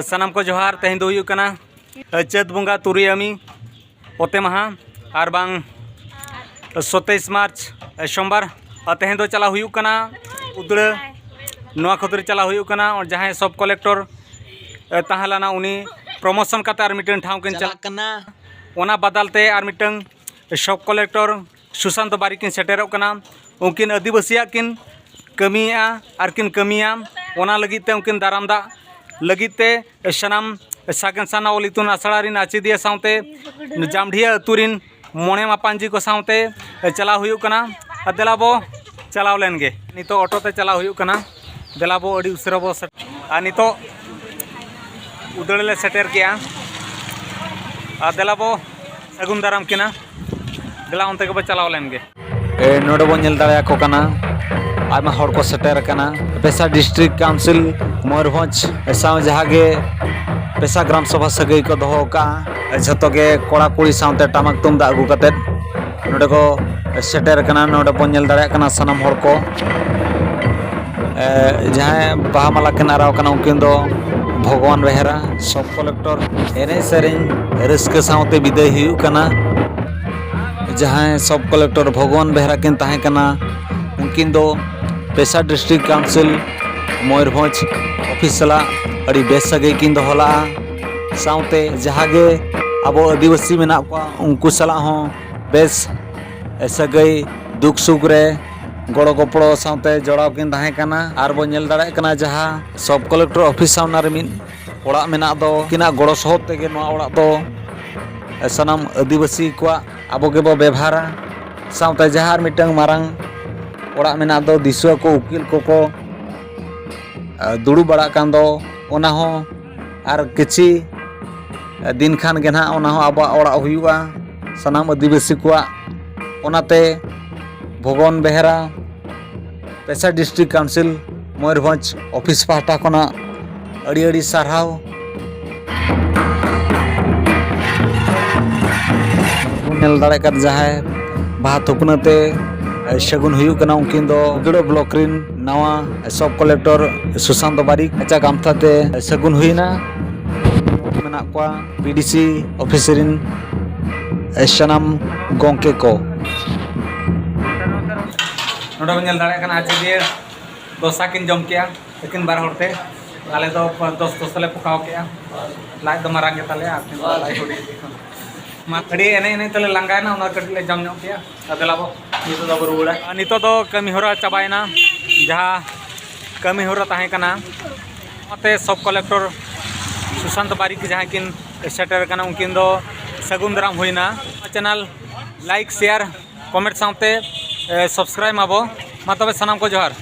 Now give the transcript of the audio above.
सानाम को जोहार तेहन दो हुयुग कना चैत बंगा तुरुई अमी ओते महा और बांग 27 मार्च सोमवार तेहन दो चला हुयुग कना उदड़ा नवा खतरे चला हुयुग कना और जहां सब कलेक्टर तहलाना उनी प्रमोशन करते और मिटन ठाव किन चला कना ओना बदलते और मिटन सब कलेक्टर सुशांत बारी किन सेटेरो कना उनकिन आदिवासिया किन कमिया और किन कमिया ओना लगिते उनकिन दारामदा लगिते सनाम सागन साना ओलितुन आसड़ारिन आचिदिया साउते जामढिया अतुरिन मोणे मापांजी को साउते चला हुयुग कना देलाबो चलाव लेनगे नितो ऑटो ते चला हुयुग कना देलाबो अड़ी उसरबो आ नितो उदड़ले सेटर किया आ देलाबो सगुन दाराम किना देला उनते को चलाव लेनगे नोडे बो नेल दाड़े को कना आयमा हर को सेटर कना पेशा डिस्ट्रिक्ट काउंसिल मयूरभंज साव जहागे पेशा ग्राम सभा सगई को दोहो का जतोगे कोड़ा कुड़ी साउते टामक तुमदा अगु कते नोडे को सेटर कना नोडे बो नेल दाड़े कना सनम हर को जहां बाहा माला के नाराव कना उनकिन दो भगवान बेहरा सब कलेक्टर एने सेरिंग रस्के साउते विदाय हुयुग कना जहां सब कलेक्टर भगवान बेहरा किन ताहे कना उनकिन दो पेशा डिस्ट्रिक्ट काउंसिल मयूरभंज ऑफिस सला अड़ी बेस सगई किन दोहला साउते जहागे अबो आदिवासी मेना को उनको सला हो बेस सगई दुख सुख रे गड़ो गपड़ो साउते जोड़ाव किन ताहे कना आर बो नेल दाड़े कना जहां सब कलेक्टर ऑफिस साउना रे मिन ओड़ा मेना दो किना गड़ो सहब तेगे नवा ओड़ा दो सनाम आदिवासी को आबो गेबो व्यवहारा साउते जहां मिटंग मारंग ओड़ा मेना दो दिसुआ को उकिल को दुड़ू बड़ा कान दो ओना हो आर किछि दिन खान गे ना ओना हो आबो ओड़ा हुयुआ सनाम आदिवासी को ओनाते भगवान बेहरा पेशा डिस्ट्रिक्ट काउंसिल मयूरभंज ऑफिस पाहटा कोना अड़ी अड़ी सारहाव नेल दाड़े कर जहां बाहा थुकनाते सगुन हुयुग कना उनकिन दो गड़ो ब्लॉक रिन नवा सब कलेक्टर सुशांत बारी अच्छा गामथाते सगुन हुइना मेना को पीडीसी ऑफिस रिन सनाम गोंके को नोडो नेल दाड़े कना आचिदिया दोसा किन जम किया लेकिन बार होते आले दो दोस तले पकाव किया लाइ दो मारांग के तले आके लाई होडी माथड़ी एने एने तले लंगायना उना कटले जम नो किया अदलाबो नितो दो रुड़ा नितो दो कमी होरा चाबायना जहां कमी होरा ताहे कना मते सब कलेक्टर सुशांत बारी के जहां किन सेटर कना उनकिन दो सगुन दाराम होइना चैनल लाइक शेयर कमेंट साउते सब्सक्राइब माबो मा तबे सनाम को जोहार।